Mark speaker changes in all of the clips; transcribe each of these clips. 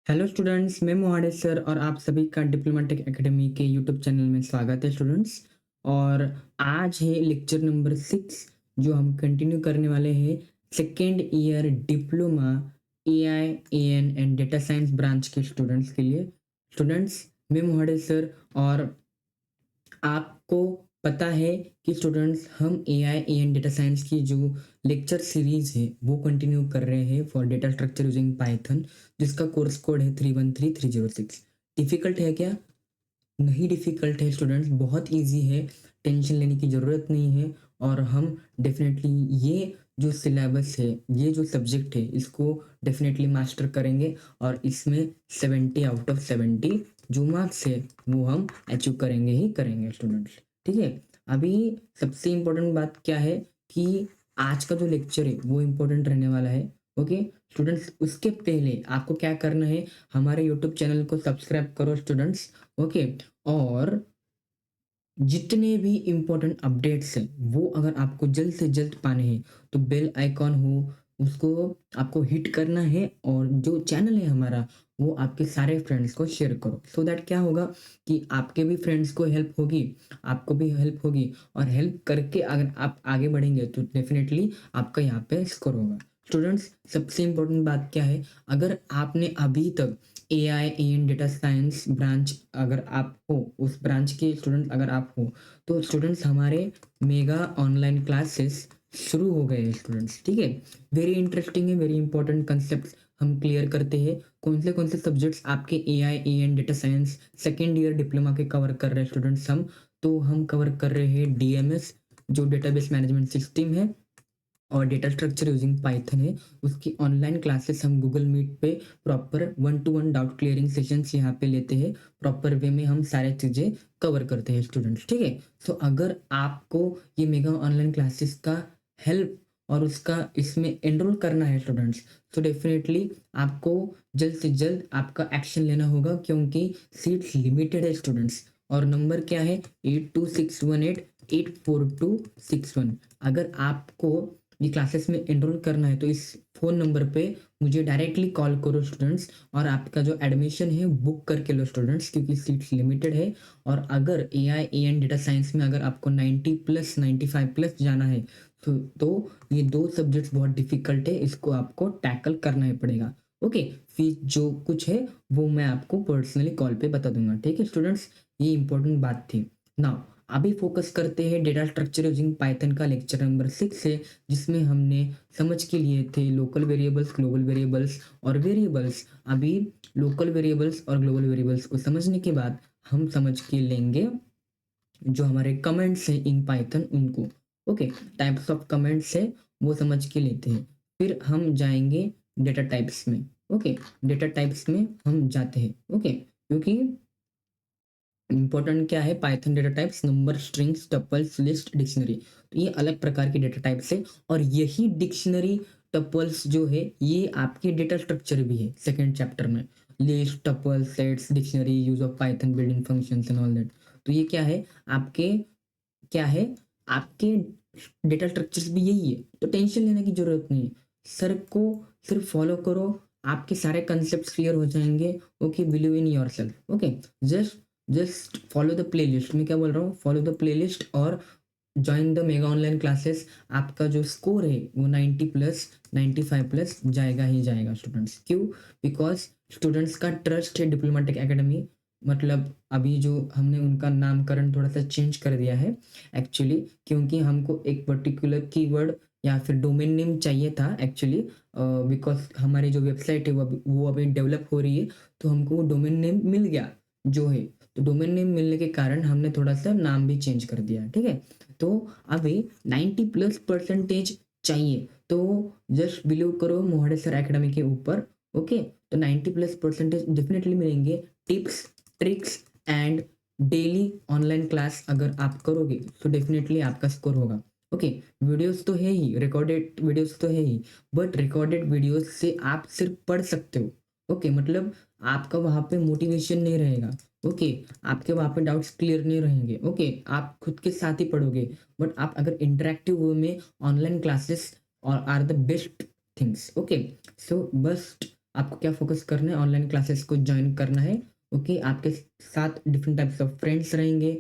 Speaker 1: Hello students, मैं मोहाडेश sir और आप सभी का डिप्लोमा टेक एकेडमी के यूट्यूब चैनल में स्वागत है स्टूडेंट्स। और आज है लेक्चर नंबर 6 जो हम कंटिन्यू करने वाले हैं second year diploma AI AN and data science branch के स्टूडेंट्स के लिए। स्टूडेंट्स, मैं मोहाडेश सर और आपको पता है कि स्टूडेंट्स हम एआई एंड डेटा साइंस की जो लेक्चर सीरीज है वो कंटिन्यू कर रहे हैं for data structure using Python, जिसका कोर्स कोड है 313306। डिफिकल्ट है क्या? नहीं डिफिकल्ट है स्टूडेंट्स, बहुत इजी है, टेंशन लेने की ज़रूरत नहीं है। और हम डेफिनेटली ये जो सिलेबस है, ये जो सब्जेक्ट है, इसको डेफिनेटली मास्टर करेंगे और इसमें 70 आउट ऑफ 70 जो मार्क्स है वो हम अचीव करेंगे ही करेंगे स्टूडेंट्स। ठीक है। अभी सबसे इम्पोर्टेंट बात क्या है कि आज का जो लेक्चर है वो इम्पोर्टेंट रहने वाला है। ओके स्टूडेंट्स, उसके पहले आपको क्या करना है, हमारे यूट्यूब चैनल को सब्सक्राइब करो स्टूडेंट्स। ओके। और जितने भी इम्पोर्टेंट अपडेट्स हैं वो अगर आपको जल्द से जल्द पाने हैं तो बेल आइकॉन हो उसको आपको हिट करना है, और जो चैनल है हमारा वो आपके सारे फ्रेंड्स को शेयर करो, सो दैट क्या होगा कि आपके भी फ्रेंड्स को हेल्प होगी, आपको भी हेल्प होगी, और हेल्प करके अगर आप आगे बढ़ेंगे तो डेफिनेटली आपका यहाँ पे स्कोर होगा। स्टूडेंट्स, सबसे इम्पोर्टेंट बात क्या है, अगर आपने अभी तक AI and data science branch अगर आप हो, उस ब्रांच के स्टूडेंट अगर आप हो, तो स्टूडेंट्स हमारे मेगा ऑनलाइन क्लासेस शुरू हो गए हैं स्टूडेंट्स। ठीक है। वेरी इंटरेस्टिंग है, वेरी इंपॉर्टेंट कंसेप्ट हम क्लियर करते हैं। कौन से सब्जेक्ट्स आपके AI and data science second year diploma के कवर कर रहे हैं स्टूडेंट्स हम कवर कर रहे हैं डीएमएस जो डेटाबेस मैनेजमेंट सिस्टम है, और डेटा स्ट्रक्चर यूजिंग पाइथन है। उसकी ऑनलाइन क्लासेस हम गूगल मीट पे proper 1-to-1 doubt clearing sessions यहाँ पे लेते हैं, प्रॉपर वे में हम सारे चीज़ें कवर करते हैं स्टूडेंट्स। ठीक है। तो अगर आपको ये मेगा ऑनलाइन क्लासेस का हेल्प और उसका इसमें एनरोल करना है स्टूडेंट्स, तो डेफिनेटली आपको जल्द से जल्द आपका एक्शन लेना होगा, क्योंकि सीट्स लिमिटेड है स्टूडेंट्स। और नंबर क्या है? 8261884261। अगर आपको ये क्लासेस में एनरोल करना है तो इस फ़ोन नंबर पे मुझे डायरेक्टली कॉल करो स्टूडेंट्स, और आपका जो एडमिशन है बुक करके लो स्टूडेंट्स, क्योंकि सीट्स लिमिटेड है। और अगर एआई एएन डेटा साइंस में अगर आपको 90 प्लस 95 प्लस जाना है तो ये दो सब्जेक्ट्स बहुत डिफिकल्ट है, इसको आपको टैकल करना ही पड़ेगा। ओके। फीस जो कुछ है वो मैं आपको पर्सनली कॉल पे बता दूंगा। ठीक है स्टूडेंट्स, ये इंपॉर्टेंट बात थी। नाउ अभी फोकस करते हैं डेटा स्ट्रक्चर यूजिंग पाइथन का लेक्चर नंबर 6 है, जिसमें हमने समझ के लिए थे लोकल वेरिएबल्स, ग्लोबल वेरिएबल्स और वेरिएबल्स। अभी लोकल वेरिएबल्स और ग्लोबल वेरिएबल्स को समझने के बाद हम समझ के लेंगे जो हमारे कमेंट्स हैं इन पाइथन उनको। ओके। टाइप्स ऑफ कमेंट्स है वो समझ के लेते हैं, फिर हम जाएंगे डेटा टाइप्स में। ओके। डेटा टाइप्स में हम जाते हैं। ओके। क्योंकि इंपॉर्टेंट क्या है, Python data types number, strings, tuples, list, dictionary. तो ये अलग प्रकार की डेटा टाइप्स है, और यही डिक्शनरी टपल्स जो है ये आपके डेटा स्ट्रक्चर भी है सेकेंड चैप्टर में। List, tuple, sets, dictionary, use of Python building functions and all that. तो ये क्या है आपके, क्या है आपके डेटा स्ट्रक्चर्स भी यही है, तो टेंशन लेने की जरूरत नहीं है। सर को सिर्फ फॉलो करो, आपके सारे कंसेप्ट क्लियर हो जाएंगे। Okay, believe in your self. Okay. Just just follow the playlist. मैं क्या बोल रहा हूँ, फॉलो द प्लेलिस्ट और join the mega online classes. आपका जो स्कोर है वो 90 प्लस 95 प्लस जाएगा ही जाएगा स्टूडेंट्स। क्यों? बिकॉज स्टूडेंट्स का ट्रस्ट है डिप्लोमा टेक एकेडमी, मतलब अभी जो हमने उनका नामकरण थोड़ा सा चेंज कर दिया है एक्चुअली, क्योंकि हमको एक पर्टिकुलर कीवर्ड या फिर डोमेन नेम चाहिए था एक्चुअली, बिकॉज हमारी जो वेबसाइट है वो अभी डेवलप हो रही है, तो हमको वो डोमेन नेम मिल गया जो है। तो डोमेन नेम मिलने के कारण हमने थोड़ा सा नाम भी चेंज कर दिया। ठीक है। तो अभी 90 प्लस परसेंटेज चाहिए, तो जस्ट बिलीव करो मोहाड़े सर एकेडमी के ऊपर। ओके। तो 90 प्लस परसेंटेज डेफिनेटली मिलेंगे। Tips, tricks and daily online class अगर आप करोगे तो डेफिनेटली आपका स्कोर होगा। ओके। वीडियोस तो है ही, रिकॉर्डेड वीडियोस तो है ही, बट रिकॉर्डेड वीडियोस से आप सिर्फ पढ़ सकते हो। ओके। मतलब आपका वहाँ पे मोटिवेशन नहीं रहेगा। ओके। आपके वहाँ पे डाउट्स क्लियर नहीं रहेंगे। ओके। आप खुद के साथ ही पढ़ोगे, बट आप अगर इंटरेक्टिव वे में ऑनलाइन क्लासेस और are the best things. Okay. So बस आपको क्या फोकस करना है, ऑनलाइन क्लासेस को ज्वाइन करना है। ओके, आपके साथ डिफरेंट टाइप्स ऑफ फ्रेंड्स रहेंगे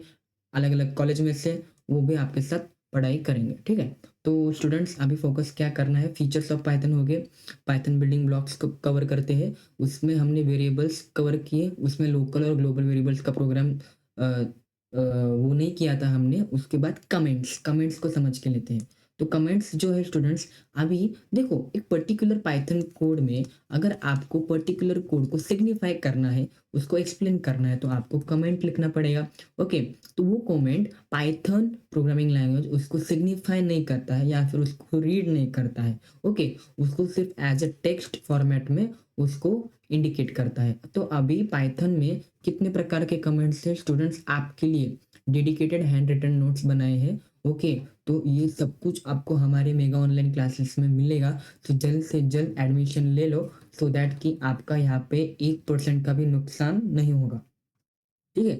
Speaker 1: अलग अलग कॉलेज में से, वो भी आपके साथ पढ़ाई करेंगे, ठीक है। तो स्टूडेंट्स अभी फोकस क्या करना है, फीचर्स ऑफ पाइथन हो गए, पाइथन बिल्डिंग ब्लॉक्स को कवर करते हैं, उसमें हमने वेरिएबल्स कवर किए, उसमें लोकल और ग्लोबल वेरिएबल्स का प्रोग्राम वो नहीं किया था हमने। उसके बाद कमेंट्स, कमेंट्स को समझ के लेते हैं। तो कमेंट्स जो है स्टूडेंट्स, अभी देखो एक पर्टिकुलर पाइथन कोड में अगर आपको पर्टिकुलर कोड को सिग्निफाई करना है, उसको एक्सप्लेन करना है, तो आपको कमेंट लिखना पड़ेगा। ओके, तो वो कमेंट पाइथन प्रोग्रामिंग लैंग्वेज उसको सिग्निफाई नहीं करता है या फिर उसको रीड नहीं करता है। ओके, उसको सिर्फ एज अ टेक्स्ट फॉर्मेट में उसको इंडिकेट करता है। तो अभी पाइथन में कितने प्रकार के कमेंट्स हैं स्टूडेंट्स, आपके लिए डेडिकेटेड हैंड रिटन नोट्स बनाए हैं। ओके, तो ये सब कुछ आपको हमारे मेगा ऑनलाइन क्लासेस में मिलेगा। तो जल्द से जल्द एडमिशन ले लो, सो दैट कि आपका यहाँ पे 1% का भी नुकसान नहीं होगा, ठीक है।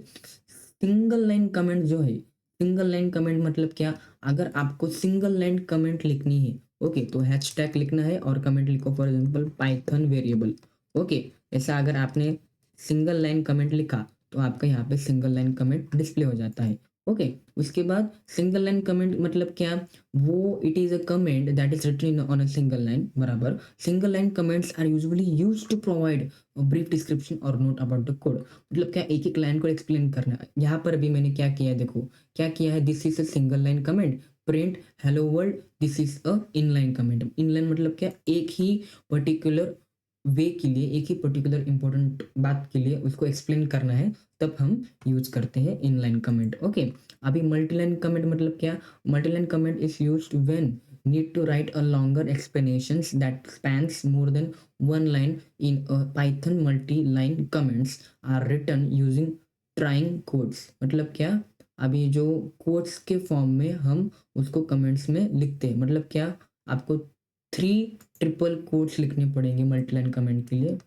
Speaker 1: सिंगल लाइन कमेंट जो है, सिंगल लाइन कमेंट मतलब क्या, अगर आपको सिंगल लाइन कमेंट लिखनी है, ओके, तो हैशटैग लिखना है और कमेंट लिखो, for example Python variable. Okay, ऐसा अगर आपने सिंगल लाइन कमेंट लिखा तो आपका यहाँ पे सिंगल लाइन कमेंट डिस्प्ले हो जाता है। ओके, उसके बाद सिंगल लाइन कमेंट मतलब क्या, वो it is a comment that is written on a single line, बराबर। Single line comments are usually used to provide brief description और नोट अबाउट द कोड। मतलब क्या, एक एक लाइन को एक्सप्लेन करना है। यहाँ पर भी मैंने क्या किया है, देखो क्या किया है, this is a single line comment, print hello world, this is a inline comment. Inline मतलब क्या, एक ही पर्टिकुलर वे के लिए, एक ही पर्टिकुलर इंपॉर्टेंट बात के लिए उसको एक्सप्लेन करना है, तब हम यूज करते हैं इनलाइन कमेंट। ओके, अभी मल्टीलाइन कमेंट मतलब क्या, multiline comment is used when need to write a longer explanations that spans more than one line in a Python. Multi-line comments are written using trying codes। मतलब क्या, अभी जो codes के form में हम उसको कमेंट्स में लिखते हैं, मतलब क्या, आपको 3 ट्रिपल कोड्स लिखने पड़ेंगे मल्टीलाइन कमेंट के लिए,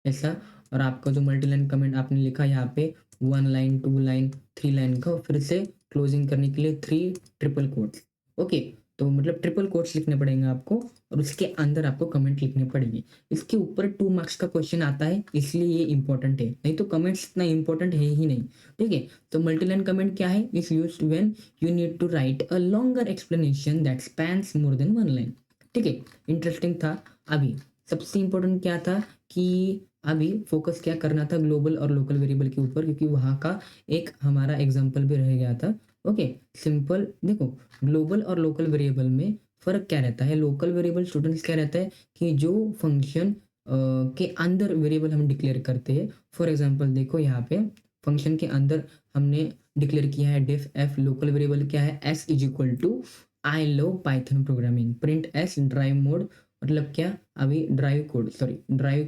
Speaker 1: ऐसा। और आपका जो मल्टीलाइन कमेंट आपने लिखा यहाँ पे 1 लाइन 2 लाइन 3 लाइन का, फिर से क्लोजिंग करने के लिए 3 ट्रिपल कोट्स। ओके, तो मतलब ट्रिपल कोट्स लिखने पड़ेंगे आपको, और उसके अंदर आपको कमेंट लिखने पड़ेंगे। इसके ऊपर 2 मार्क्स का क्वेश्चन आता है, इसलिए ये इंपॉर्टेंट है, नहीं तो कमेंट्स इतना इंपॉर्टेंट है ही नहीं, ठीक है। तो मल्टीलाइन कमेंट क्या है, is used when you need to write a longer explanation that spans more than 1 line, ठीक है। इंटरेस्टिंग था। अभी सबसे इंपॉर्टेंट क्या था कि अभी फोकस क्या करना था, ग्लोबल और लोकल वेरिएबल के ऊपर, क्योंकि वहाँ का एक हमारा एग्जांपल भी रह गया था। ओके, सिंपल देखो, ग्लोबल और लोकल वेरिएबल में फ़र्क क्या रहता है। लोकल वेरिएबल स्टूडेंट्स क्या रहता है कि जो फंक्शन के अंदर वेरिएबल हम डिक्लेयर करते हैं। फॉर एग्जांपल देखो यहाँ पे फंक्शन के अंदर हमने डिक्लेयर किया है डिफ एफ, लोकल वेरिएबल क्या है, S is equal to I love Python programming, print S drive mode, मतलब क्या, अभी ड्राइव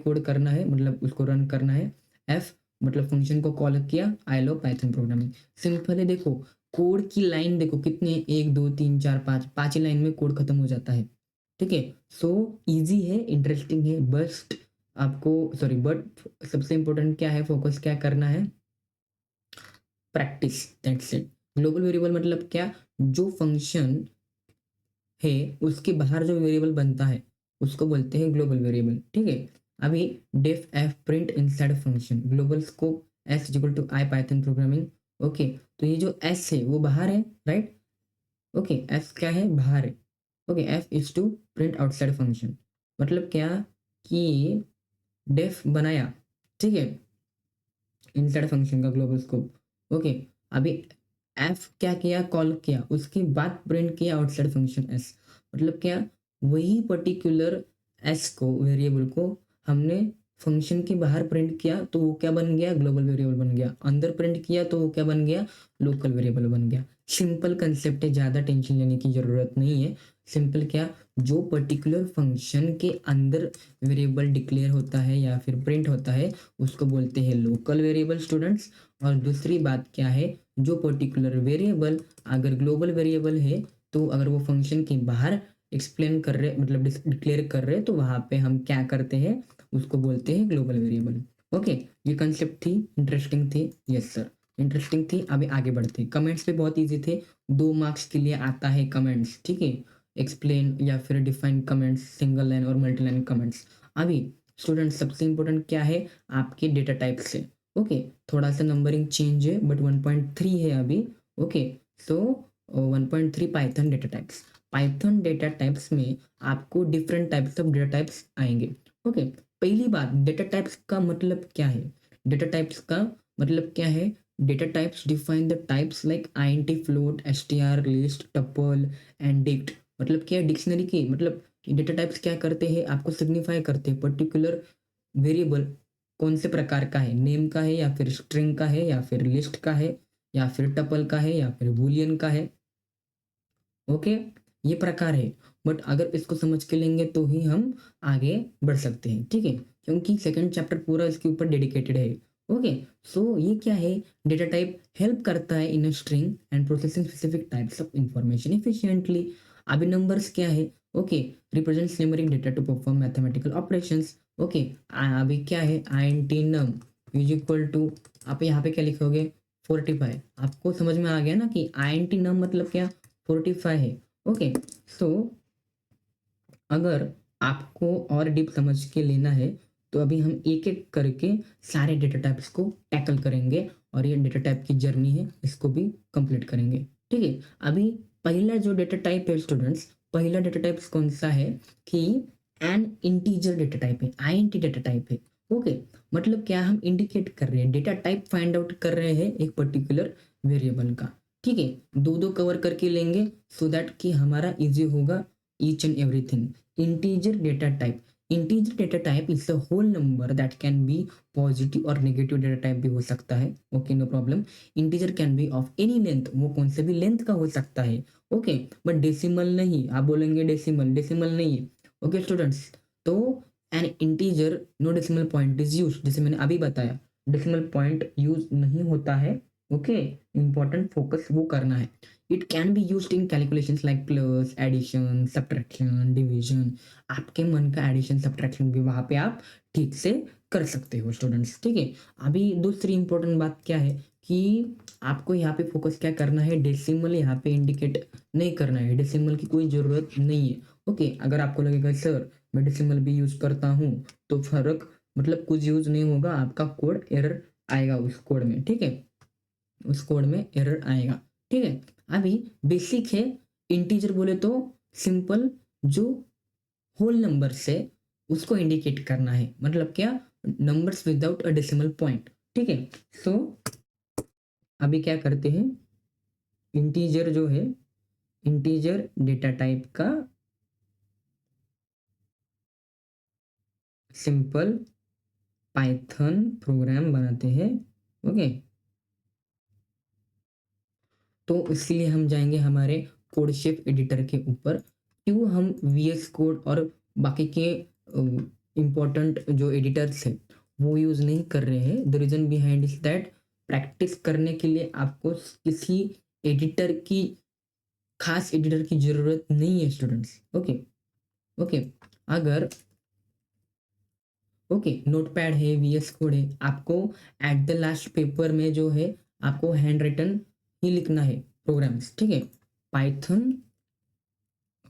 Speaker 1: कोड करना है, मतलब उसको रन करना है। एफ मतलब फंक्शन को कॉल किया, आई लव पाइथन प्रोग्रामिंग। सिंपल है, देखो कोड की लाइन देखो कितने, 1 2 3 4 5 ही लाइन में कोड खत्म हो जाता है, ठीक है। सो इजी है, इंटरेस्टिंग है, बस्ट आपको सॉरी बट सबसे इंपॉर्टेंट क्या है, फोकस क्या करना है, practice, that's it. Global variable मतलब क्या, जो फंक्शन है उसके बाहर जो वेरिएबल बनता है उसको बोलते हैं ग्लोबल वेरिएबल, ठीक है। अभी def f print inside function, global scope s equal to i Python programming. Okay, तो ये जो एस है वो बाहर है, राइट। ओके, एफ क्या है, बाहर है। Okay, F is to print outside function, मतलब क्या कि डेफ बनाया, ठीक है, इनसाइड फंक्शन का ग्लोबल स्कोप। ओके, अभी एफ क्या किया, कॉल किया, उसके बाद प्रिंट किया आउटसाइड फंक्शन एस, मतलब क्या, वही पर्टिकुलर एस को, वेरिएबल को हमने फंक्शन के बाहर प्रिंट किया तो वो क्या बन गया, ग्लोबल वेरिएबल बन गया। अंदर प्रिंट किया तो वो क्या बन गया, लोकल वेरिएबल बन गया। सिंपल कंसेप्ट है, ज़्यादा टेंशन लेने की ज़रूरत नहीं है। सिंपल क्या, जो पर्टिकुलर फंक्शन के अंदर वेरिएबल डिक्लेयर होता है या फिर प्रिंट होता है उसको बोलते हैं लोकल वेरिएबल स्टूडेंट्स। और दूसरी बात क्या है, जो पर्टिकुलर वेरिएबल अगर ग्लोबल वेरिएबल है, तो अगर वो फंक्शन के बाहर एक्सप्लेन कर रहे, मतलब डिक्लेयर कर रहे, तो वहाँ पे हम क्या करते हैं, उसको बोलते हैं ग्लोबल वेरिएबल। ओके, ये कंसेप्ट थी, इंटरेस्टिंग थी, यस सर, इंटरेस्टिंग थी। अभी आगे बढ़ते, कमेंट्स पे बहुत ईजी थे, 2 मार्क्स के लिए आता है कमेंट्स, ठीक है। एक्सप्लेन या फिर डिफाइन कमेंट्स, सिंगल लाइन और मल्टी लाइन कमेंट्स। अभी स्टूडेंट सबसे इंपॉर्टेंट क्या है आपके डेटा टाइप से। ओके, थोड़ा सा नंबरिंग चेंज है बट 1.3 है अभी। ओके, सो 1.3 Python data types. Python data types में आपको different types of data types आएंगे। ओके, पहली बात, डेटा टाइप्स का मतलब क्या है? डेटा टाइप्स का मतलब क्या है? Data types define the types like INT, float, STR, list, tuple and dict. मतलब क्या है? डिक्शनरी की मतलब डेटा टाइप्स क्या करते हैं, आपको सिग्निफाई करते हैं पर्टिकुलर वेरिएबल कौन से प्रकार का है, नेम का है या फिर स्ट्रिंग का है या फिर लिस्ट का है या फिर टपल का है या फिर बूलियन का है। ओके, ये प्रकार है। बट अगर इसको समझ के लेंगे तो ही हम आगे बढ़ सकते हैं, ठीक है, क्योंकि सेकंड चैप्टर पूरा इसके ऊपर डेडिकेटेड है। ओके, सो ये क्या है? डेटा टाइप हेल्प करता है in string and processing specific types of information efficiently. अभी नंबर्स क्या है? Okay, represents numeric data to perform mathematical operations. Okay, अभी क्या है? INT num is equal to, आप यहाँ पे क्या लिखोगे? 45। आपको समझ में आ गया ना कि आईएनटी नम मतलब क्या? 45 है। ओके, सो अगर आपको और डीप समझ के लेना है तो अभी हम एक एक करके सारे डेटा टाइप्स को टैकल करेंगे और ये डेटा टाइप की जर्नी है इसको भी कंप्लीट करेंगे, ठीक है। अभी पहला जो डेटा टाइप है स्टूडेंट्स, पहला डेटा टाइप कौन सा है कि एन इंटीजर डेटा टाइप है, आईएनटी डेटा टाइप है। ओके, मतलब क्या हम इंडिकेट कर रहे हैं, डेटा टाइप फाइंड आउट कर रहे हैं एक पर्टिकुलर वेरिएबल का, ठीक है। दो दो कवर करके लेंगे सो दैट कि हमारा इजी होगा each and everything. Integer data type. Integer data type is the whole number that can be positive or negative data type भी हो सकता है। Okay, no problem. Integer can be of any length, वो कौन से भी length का हो सकता है। ओके, बट डेसिमल नहीं, आप बोलेंगे डेसिमल, डेसिमल नहीं है। ओके स्टूडेंट्स, तो an integer no decimal point is use, जैसे मैंने अभी बताया डेसिमल पॉइंट यूज नहीं होता है। ओके, इंपॉर्टेंट फोकस वो करना है। It can be used in calculations like plus, addition, subtraction, division. आपके मन का एडिशन सब्ट्रैक्शन भी वहां पे आप ठीक से कर सकते हो स्टूडेंट्स, ठीक है। अभी दूसरी इंपॉर्टेंट बात क्या है कि आपको यहाँ पे फोकस क्या करना है, डेसिमल यहाँ पे इंडिकेट नहीं करना है, डेसिमल की कोई जरूरत नहीं है। ओके, अगर आपको लगेगा सर मैं डेसिमल भी यूज करता हूँ तो फर्क मतलब कुछ यूज नहीं होगा, आपका कोड एरर आएगा उस कोड में, ठीक है, उस कोड में एरर आएगा, ठीक है। अभी बेसिक है, इंटीजर बोले तो सिंपल जो होल नंबर से उसको इंडिकेट करना है, मतलब क्या? Numbers without a decimal point, ठीक है। सो अभी क्या करते हैं, इंटीजर जो है, इंटीजर डेटा टाइप का सिंपल पाइथन प्रोग्राम बनाते हैं। ओके, तो इसलिए हम जाएंगे हमारे कोड शेप एडिटर के ऊपर। क्यों हम वीएस कोड और बाकी के इम्पोर्टेंट जो एडिटर्स हैं वो यूज़ नहीं कर रहे हैं? The reason behind is that practice करने के लिए आपको किसी एडिटर की, खास एडिटर की ज़रूरत नहीं है स्टूडेंट्स। ओके, ओके, अगर ओके नोटपैड है, वीएस कोड है, आपको एट द लास्ट पेपर में जो है आपको हैंड रिटन ही लिखना है प्रोग्राम्स, ठीक है। Python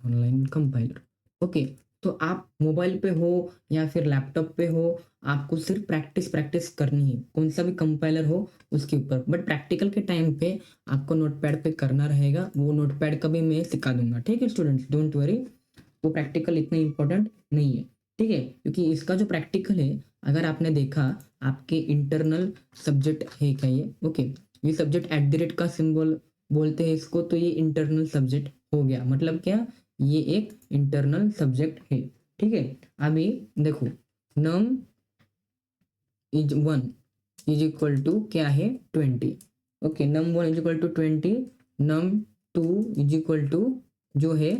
Speaker 1: online compiler. ओके, तो आप मोबाइल पे हो या फिर लैपटॉप पे हो, आपको सिर्फ प्रैक्टिस प्रैक्टिस करनी है कौन सा भी कंपाइलर हो उसके ऊपर, बट प्रैक्टिकल के टाइम पे आपको नोटपैड पे करना रहेगा। वो नोटपैड का भी मैं सिखा दूंगा, ठीक है स्टूडेंट्स, डोंट वरी। वो प्रैक्टिकल इतना इंपॉर्टेंट नहीं है, ठीक है, क्योंकि इसका जो प्रैक्टिकल है, अगर आपने देखा आपके इंटरनल सब्जेक्ट है क्या ये? ओके, ये सब्जेक्ट एट द रेट का सिंबल बोलते हैं इसको, तो ये इंटरनल सब्जेक्ट हो गया, मतलब क्या? ये एक इंटरनल सब्जेक्ट है, ठीक है। अभी देखो, num is 1 is equal to क्या है? 20। Okay, num 1 is equal to 20, num 2 is equal to जो है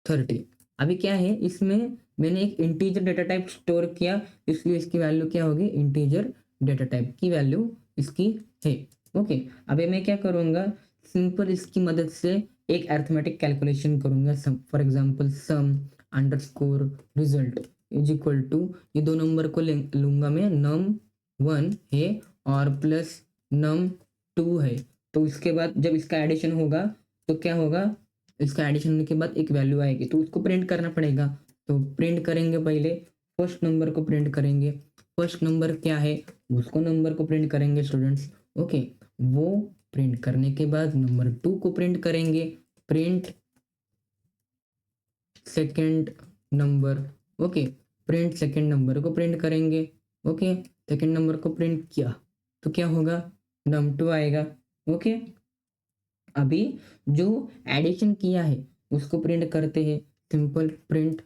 Speaker 1: 30। अभी क्या है, इसमें मैंने एक इंटीजर डेटा टाइप स्टोर किया, इसलिए इसकी वैल्यू क्या होगी? इंटीजर डेटा टाइप की वैल्यू इसकी है। ओके, अभी मैं क्या करूंगा, सिंपल इसकी मदद से एक अरिथमेटिक कैलकुलेशन करूंगा। Sum for example sum underscore result is equal to, ये दो नंबर को लूंगा मैं, नम 1 है और प्लस नम 2 है। तो इसके बाद जब इसका एडिशन होगा तो क्या होगा? इसका एडिशन होने के बाद एक वैल्यू आएगी, तो उसको प्रिंट करना पड़ेगा। तो प्रिंट करेंगे, पहले फर्स्ट नंबर को प्रिंट करेंगे। फर्स्ट नंबर क्या है, उसको नंबर को प्रिंट करेंगे स्टूडेंट्स। ओके, वो प्रिंट करने के बाद नंबर 2 को प्रिंट करेंगे। Print second number. Okay, print second number को प्रिंट करेंगे। ओके, सेकेंड नंबर को प्रिंट किया तो क्या होगा, num2 आएगा। ओके, अभी जो एडिशन किया है उसको प्रिंट करते हैं, सिंपल प्रिंट।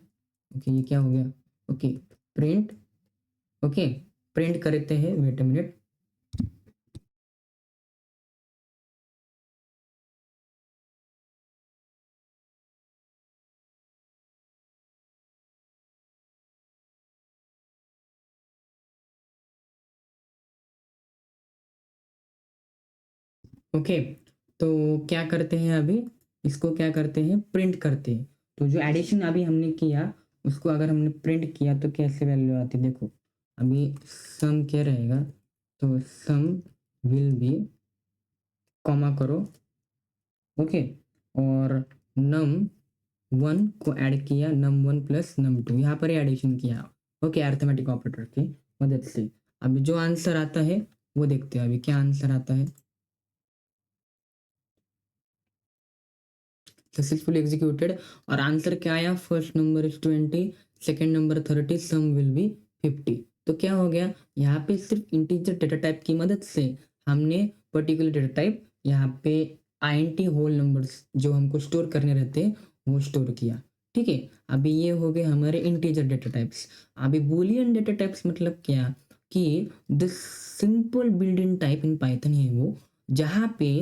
Speaker 1: ओके, ये क्या हो गया, ओके प्रिंट। ओके, प्रिंट करते हैं, वेट अ मिनट। ओके, तो क्या करते हैं अभी, इसको क्या करते हैं, प्रिंट करते हैं। तो जो एडिशन अभी हमने किया उसको अगर हमने प्रिंट किया तो कैसे वैल्यू आती है, देखो अभी सम क्या रहेगा, तो सम विल बी, कॉमा करो। ओके, और नम 1 को ऐड किया, नम 1 प्लस नम 2, यहाँ पर एडिशन किया। ओके, अर्थमेटिक ऑपरेटर की मदद से। अभी जो आंसर आता है वो देखते हैं, अभी क्या आंसर आता है। सक्सेसफुली एग्जीक्यूटेड, और आंसर क्या आया, first number is 20, second number 30, sum will be 50। तो क्या हो गया, यहाँ पे सिर्फ इंटीजर डेटा टाइप की मदद से हमने पर्टिकुलर डेटा टाइप, यहाँ पे आईएनटी होल नंबर्स जो हमको स्टोर करने रहते हैं वो स्टोर किया। ठीक है, अभी ये हो गए हमारे इंटीजर डेटा टाइप्स। अभी बूलियन डेटा टाइप्स मतलब क्या, कि the simple built in type in Python है वो, जहाँ पे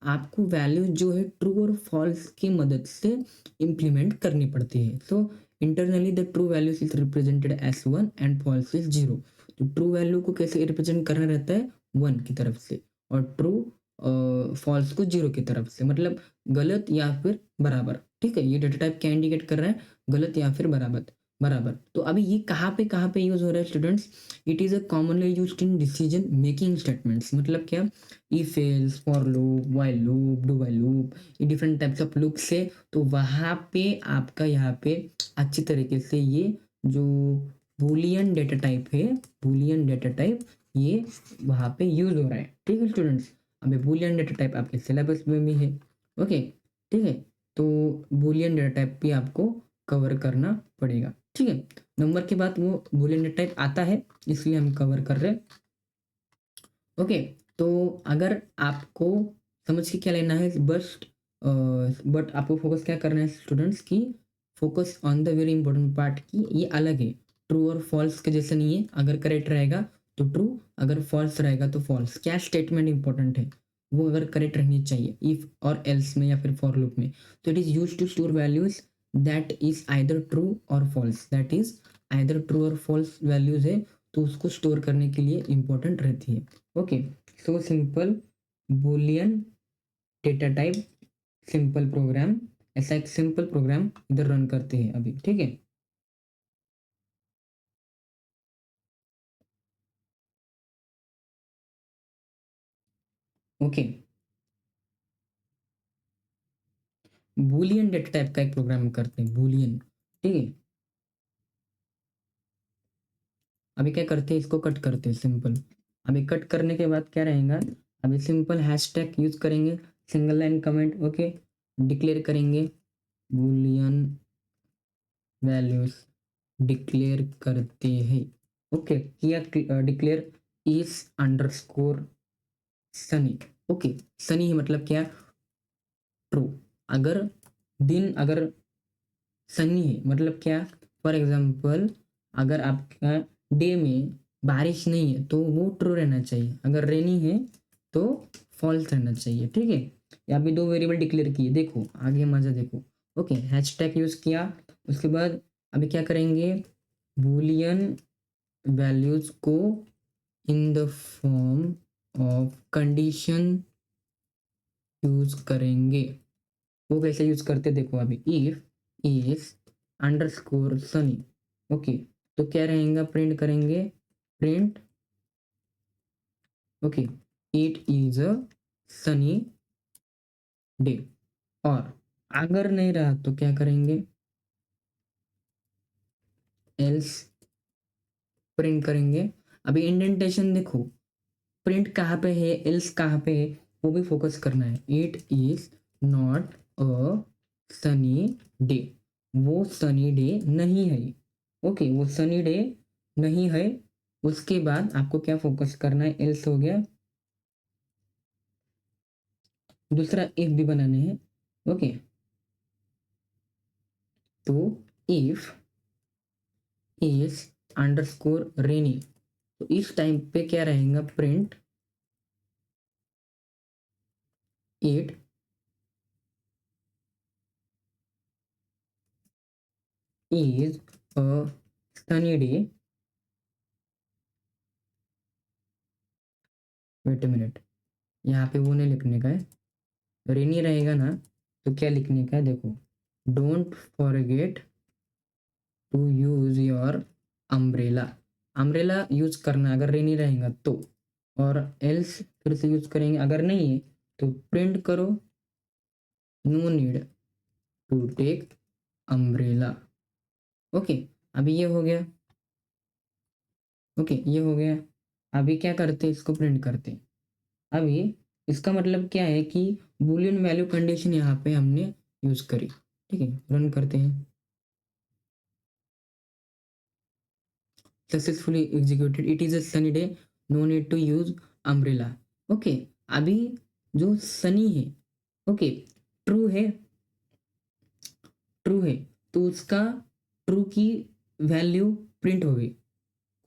Speaker 1: आपको वैल्यू जो है ट्रू और फॉल्स की मदद से इम्प्लीमेंट करनी पड़ती है। So internally the true values is represented as 1 and false is 0। तो ट्रू वैल्यू को कैसे रिप्रेजेंट करना रहता है, 1 की तरफ से, और ट्रू फॉल्स को 0 की तरफ से, मतलब गलत या फिर बराबर। ठीक है, ये डेटा टाइप क्या इंडिकेट कर रहा है, गलत या फिर बराबर। बराबर, तो अभी ये कहाँ पे यूज हो रहा है students, it is a commonly used in decision making statements. मतलब क्या, if else, for loop, while loop, do while loop, ये डिफरेंट टाइप्स ऑफ लूप से। तो वहाँ पे आपका यहाँ पे अच्छी तरीके से ये जो बूलियन डेटा टाइप है, बूलियन डेटा टाइप ये वहाँ पे यूज हो रहा है। ठीक है स्टूडेंट्स, अभी बूलियन डेटा टाइप आपके सिलेबस में भी है। ओके, ठीक है, तो बूलियन डेटा टाइप भी आपको कवर करना पड़ेगा। ठीक है, नंबर के बाद वो बूलियन डेटा टाइप आता है, इसलिए हम कवर कर रहे हैं। ओके, तो अगर आपको समझ के क्या लेना है, बस बट आपको फोकस क्या करना है स्टूडेंट्स की, focus on the very important part की ये अलग है। ट्रू और फॉल्स के जैसे नहीं है, अगर करेक्ट रहेगा तो ट्रू, अगर फॉल्स रहेगा तो फॉल्स। क्या स्टेटमेंट इंपॉर्टेंट है, वो अगर करेक्ट रहनी चाहिए इफ और एल्स में या फिर फॉर लूप में। तो it is use to store values that is either true और false, that is either true और फॉल्स वैल्यूज है, तो उसको स्टोर करने के लिए इंपॉर्टेंट रहती है। Okay, so simple boolean data type simple program, ऐसा एक सिंपल प्रोग्राम इधर रन करते हैं अभी। ठीक है, ओके, बूलियन डेटा टाइप का एक प्रोग्राम करते हैं, बूलियन। ठीक है, अभी क्या करते हैं, इसको कट करते हैं सिंपल। अभी कट करने के बाद क्या रहेगा, अभी सिंपल हैशटैग यूज करेंगे, single line comment. Okay, declare करेंगे बूलियन वैल्यूज, डिक्लेयर करते हैं। ओके, किया declare is underscore Sunny. Okay, Sunny है मतलब क्या, ट्रू। अगर दिन अगर सनी है मतलब क्या, फॉर एग्जांपल अगर आपका डे में बारिश नहीं है तो वो ट्रू रहना चाहिए, अगर रेनी है तो फॉल्स रहना चाहिए। ठीक है, यहाँ पे दो वेरिएबल डिक्लेयर किए, देखो आगे मजा देखो। ओके, हैशटैग यूज किया, उसके बाद अभी क्या करेंगे, बूलियन वैल्यूज को in the form of condition use करेंगे। वो कैसे यूज करते देखो, अभी if is underscore Sunny. Okay, तो क्या रहेगा, प्रिंट करेंगे, print okay it is a sunny day, और अगर नहीं रहा तो क्या करेंगे, एल्स प्रिंट करेंगे। अभी इंडेंटेशन देखो, प्रिंट कहाँ पे है, एल्स कहाँ पे है, वो भी फोकस करना है। It is not a sunny day, वो सनी डे नहीं है। ओके, वो सनी डे नहीं है। उसके बाद आपको क्या फोकस करना है, एल्स हो गया, दूसरा इफ भी बनाने हैं। ओके, तो इफ इज अंडरस्कोर रेनी, तो इस टाइम पे क्या रहेगा, print it is a sunny day. Wait a minute, यहाँ पे वो नहीं लिखने का है, रेनी रहेगा ना, तो क्या लिखने का है देखो, don't forget to use your umbrella. Umbrella use करना अगर रेनी रहेगा तो, और एल्स फिर से यूज करेंगे अगर नहीं है तो प्रिंट करो, no need to take umbrella. Okay, अभी ये हो गया। ओके, ये हो गया। अभी क्या करते हैं, इसको प्रिंट करते हैं। अभी इसका मतलब क्या है कि बूलियन वैल्यू कंडीशन यहाँ पे हमने यूज करी। ठीक है, रन करते हैं। Successfully executed, it is a sunny day, no need to use umbrella. Okay, अभी जो सनी है, ओके, ट्रू है, ट्रू है, तो उसका ट्रू की वैल्यू प्रिंट हो गई।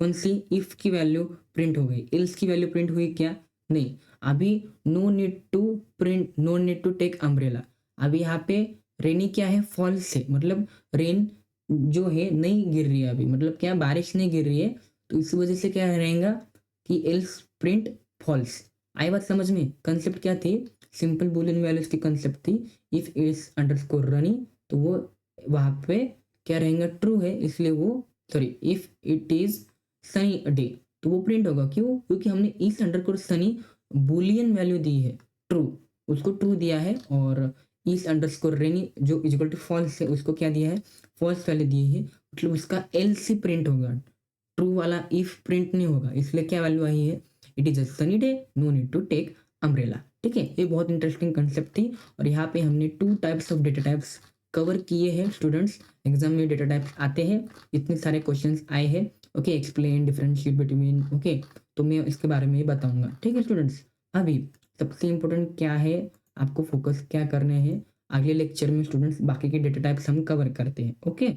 Speaker 1: कौन सी, इफ की वैल्यू प्रिंट हो गई। एल्स की वैल्यू प्रिंट हुई क्या, नहीं। अभी no need to print, no need to take umbrella. अभी यहाँ पे रेनी क्या है, फॉल्स है, मतलब रेन जो है नहीं गिर रही है अभी, मतलब क्या बारिश नहीं गिर रही है, तो इस वजह से क्या रहेगा कि एल्स प्रिंट फॉल्स। आई बात समझ में, कंसेप्ट क्या थी, सिंपल बुलियन वैल्यूज की कंसेप्ट थी। इफ इज अंडरस्कोर रनिंग, तो वो वहां पे क्या रहेगा, ट्रू है, इसलिए वो, sorry, if it is sunny day, तो वो प्रिंट होगा। क्यों, क्योंकि हमने इस अंडरस्कोर सनी बुलियन वैल्यू दी है, ट्रू, उसको ट्रू दिया है, और इस अंडरस्कोर रेनी जो इक्वल टू फॉल्स है उसको क्या दिया है, फॉल्स वैल्यू दी है, मतलब उसका एल सी प्रिंट होगा, ट्रू वाला इफ प्रिंट नहीं होगा। इसलिए क्या वैल्यू आई है, it is a sunny day, no need to take umbrella. ठीक है, ये बहुत इंटरेस्टिंग कंसेप्ट थी, और यहाँ पे हमने two types of data types cover किए हैं। स्टूडेंट्स, एग्जाम में डेटा टाइप्स आते हैं, इतने सारे क्वेश्चंस आए हैं। Okay, explain differentiate between, okay, तो मैं इसके बारे में ही बताऊंगा। ठीक है स्टूडेंट्स, अभी सबसे इंपॉर्टेंट क्या है, आपको फोकस क्या करने हैं, अगले लेक्चर में स्टूडेंट्स बाकी के डेटा टाइप्स हम कवर करते हैं। Okay,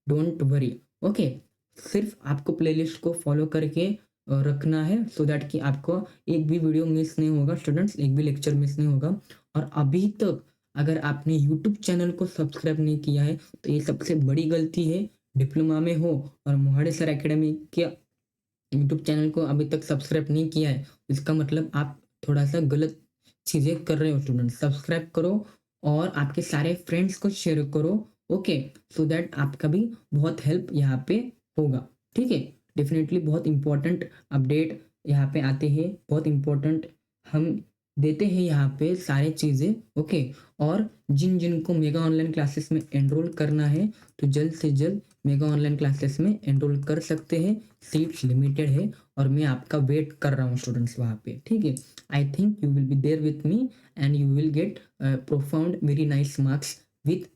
Speaker 1: don't worry. ओके, सिर्फ आपको प्लेलिस्ट को फॉलो करके रखना है, सो दैट कि आपको एक भी वीडियो मिस नहीं होगा स्टूडेंट्स, एक भी लेक्चर मिस नहीं होगा। और अभी तक अगर आपने यूट्यूब चैनल को सब्सक्राइब नहीं किया है तो ये सबसे बड़ी गलती है। डिप्लोमा में हो और मोहाड़े सर एकेडमी के यूट्यूब चैनल को अभी तक सब्सक्राइब नहीं किया है, इसका मतलब आप थोड़ा सा गलत चीज़ें कर रहे हो स्टूडेंट। सब्सक्राइब करो और आपके सारे फ्रेंड्स को शेयर करो। ओके, सो दैट आपका भी बहुत हेल्प यहाँ पे होगा। ठीक है, डेफिनेटली बहुत इंपॉर्टेंट अपडेट यहाँ पे आते हैं, बहुत इंपॉर्टेंट हम देते हैं यहाँ पे सारे चीज़ें। ओके, और जिन जिन को मेगा ऑनलाइन क्लासेस में एनरोल करना है तो जल्द से जल्द मेगा ऑनलाइन क्लासेस में एनरोल कर सकते हैं। सीट्स लिमिटेड है और मैं आपका वेट कर रहा हूँ स्टूडेंट्स वहाँ पे। ठीक है, I think you will be there with me and you will get profound very nice marks with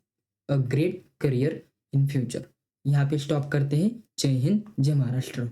Speaker 1: a great career in future. यहाँ पे स्टॉप करते हैं। जय हिंद, जय महाराष्ट्र।